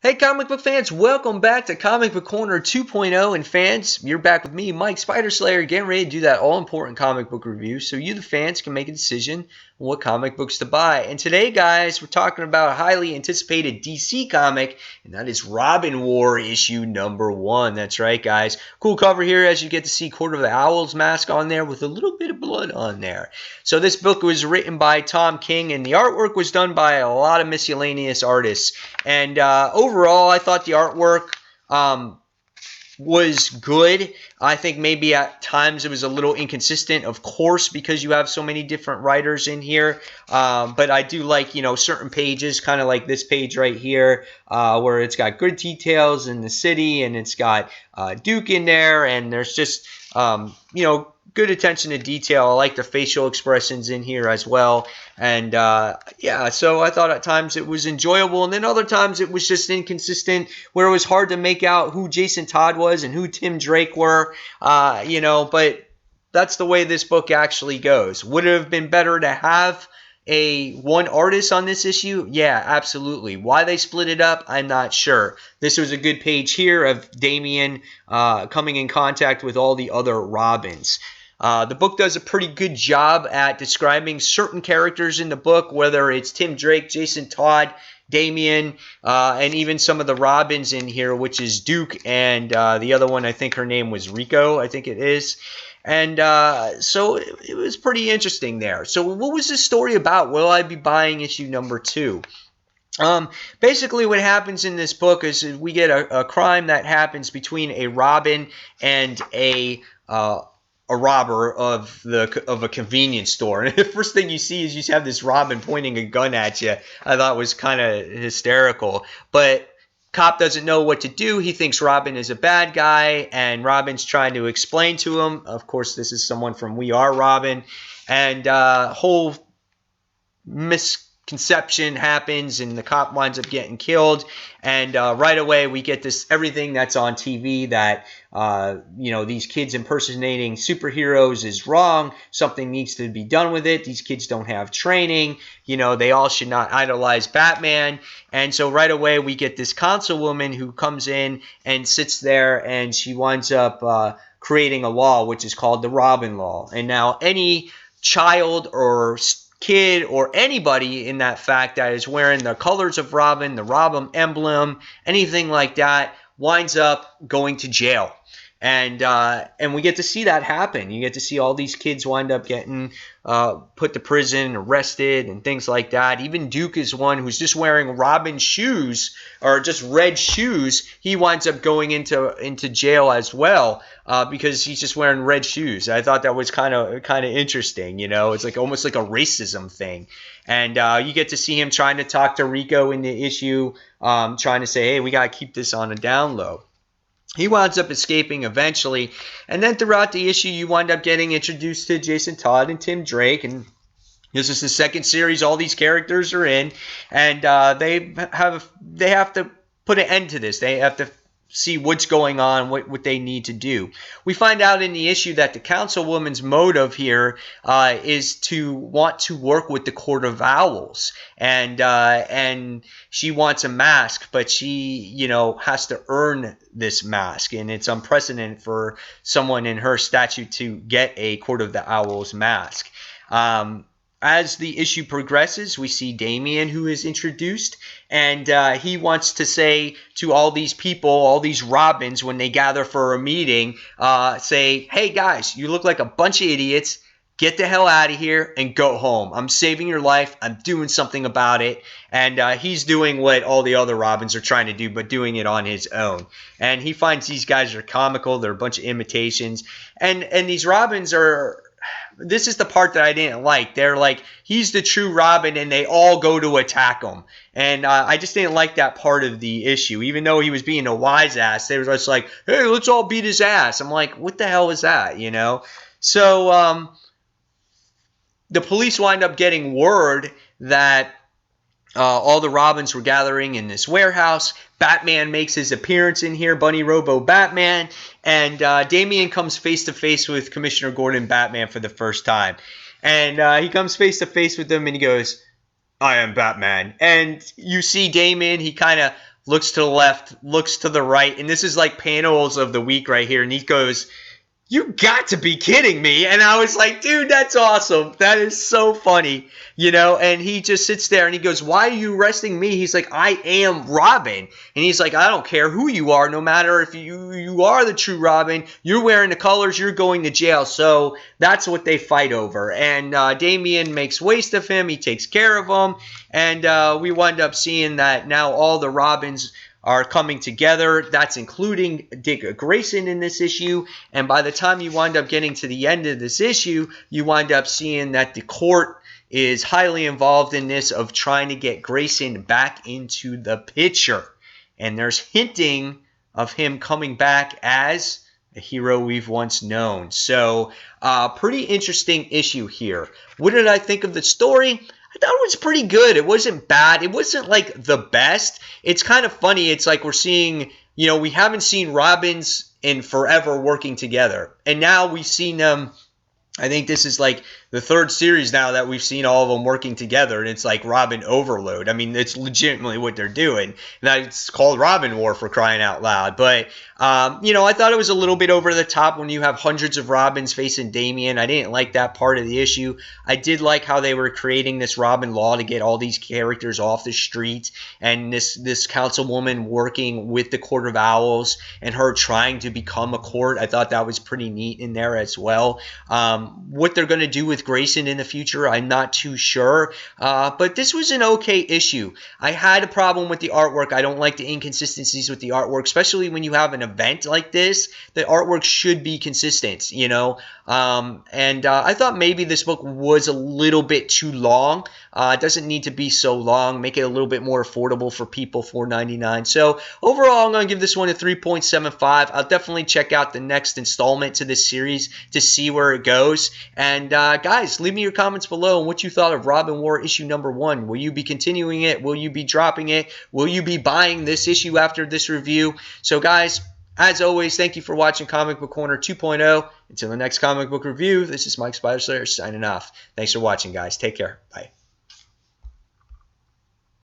Hey comic book fans, welcome back to Comic Book Corner 2.0. And fans, you're back with me, Mike Spider Slayer, getting ready to do that all-important comic book review so you, the fans, can make a decision on what comic books to buy. And today, guys, we're talking about a highly anticipated DC comic, and that is Robin War issue number 1. That's right, guys. Cool cover here as you get to see Court of the Owl's mask on there with a little bit of blood on there. So this book was written by Tom King, and the artwork was done by a lot of miscellaneous artists. And overall, I thought the artwork was good. I think maybe at times it was a little inconsistent, of course, because you have so many different writers in here. But I do like, certain pages, kind of like this page right here, where it's got good details in the city, and it's got Duke in there, and there's just, good attention to detail. I like the facial expressions in here as well. And yeah, so I thought at times it was enjoyable, and then other times it was just inconsistent, where it was hard to make out who Jason Todd was and who Tim Drake were, but that's the way this book actually goes. Would it have been better to have one artist on this issue? Yeah, absolutely. Why they split it up, I'm not sure. This was a good page here of Damian coming in contact with all the other Robins. The book does a pretty good job at describing certain characters in the book, whether it's Tim Drake, Jason Todd, Damian, and even some of the Robins in here, which is Duke, and the other one, I think her name was Rico, I think it is. And so it was pretty interesting there. So what was this story about? Will I be buying issue number 2? Basically what happens in this book is we get a crime that happens between a Robin and a robber of a convenience store. And the first thing you see is you have this Robin pointing a gun at you. I thought was kind of hysterical. But cop doesn't know what to do. He thinks Robin is a bad guy, and Robin's trying to explain to him. Of course, this is someone from We Are Robin. And whole misconception happens, and the cop winds up getting killed. And right away we get this everything that's on TV that these kids impersonating superheroes is wrong. Something needs to be done with it. These kids don't have training. They all should not idolize Batman. And so right away we get this councilwoman who comes in and sits there, and she winds up creating a law which is called the Robin Law. And now any child or kid or anybody in that fact that is wearing the colors of Robin, the Robin emblem, anything like that, winds up going to jail. And we get to see that happen. You get to see all these kids wind up getting put to prison, arrested, and things like that. Even Duke is one who's just wearing Robin shoes, or just red shoes. He winds up going into jail as well because he's just wearing red shoes. I thought that was kind of interesting. It's like almost like a racism thing. And you get to see him trying to talk to Rico in the issue, trying to say, hey, we got to keep this on a down low. He winds up escaping eventually, and then throughout the issue you wind up getting introduced to Jason Todd and Tim Drake, and this is the second series all these characters are in, and they have to put an end to this. They have to see what's going on, what they need to do. We find out in the issue that the councilwoman's motive here is to want to work with the Court of Owls, and she wants a mask, but she has to earn this mask, and it's unprecedented for someone in her statute to get a Court of the Owls mask. As the issue progresses, we see Damian, who is introduced, and he wants to say to all these people, all these Robins, when they gather for a meeting, say, hey guys, you look like a bunch of idiots. Get the hell out of here and go home. I'm saving your life. I'm doing something about it. And he's doing what all the other Robins are trying to do, but doing it on his own. And he finds these guys are comical. They're a bunch of imitations. And these Robins are... This is the part that I didn't like. They're like, he's the true Robin, and they all go to attack him. And I just didn't like that part of the issue. Even though he was being a wise ass, they were just like, hey, let's all beat his ass. I'm like, what the hell is that, So the police wind up getting word that all the Robins were gathering in this warehouse. Batman makes his appearance in here, Bunny Robo Batman, and Damian comes face to face with Commissioner Gordon Batman for the first time. And he comes face to face with him, and he goes, I am Batman. And you see Damian, he kind of looks to the left, looks to the right, and this is like panels of the week right here. And he goes, "You got to be kidding me." And I was like, dude, that's awesome. That is so funny, and he just sits there and he goes, "Why are you arresting me?" He's like, "I am Robin." And he's like, "I don't care who you are, no matter if you are the true Robin, you're wearing the colors, you're going to jail." So that's what they fight over. And Damian makes waste of him. He takes care of him. And we wind up seeing that now all the Robins are coming together. That's including Dick Grayson in this issue. And by the time you wind up getting to the end of this issue, you wind up seeing that the court is highly involved in this of trying to get Grayson back into the picture. And there's hinting of him coming back as a hero we've once known. So, pretty interesting issue here. What did I think of the story? I thought it was pretty good. It wasn't bad. It wasn't like the best. It's kind of funny. It's like we're seeing, we haven't seen Robins in forever working together. And now we've seen them. I think this is like the third series now that we've seen all of them working together, and it's like Robin overload. I mean, it's legitimately what they're doing. And it's called Robin War, for crying out loud. But, I thought it was a little bit over the top when you have hundreds of Robins facing Damian. I didn't like that part of the issue. I did like how they were creating this Robin law to get all these characters off the street, and this councilwoman working with the Court of Owls and her trying to become a court. I thought that was pretty neat in there as well. What they're going to do with Grayson in the future, I'm not too sure. But this was an okay issue. I had a problem with the artwork. I don't like the inconsistencies with the artwork, especially when you have an event like this. The artwork should be consistent, And I thought maybe this book was a little bit too long. It doesn't need to be so long. Make it a little bit more affordable for people, $4.99. So overall, I'm going to give this one a 3.75. I'll definitely check out the next installment to this series to see where it goes. And guys, leave me your comments below on what you thought of Robin War issue number 1. Will you be continuing it? Will you be dropping it? Will you be buying this issue after this review? So guys, as always, thank you for watching Comic Book Corner 2.0. Until the next comic book review, this is Mike Spiderslayer signing off. Thanks for watching, guys. Take care. Bye.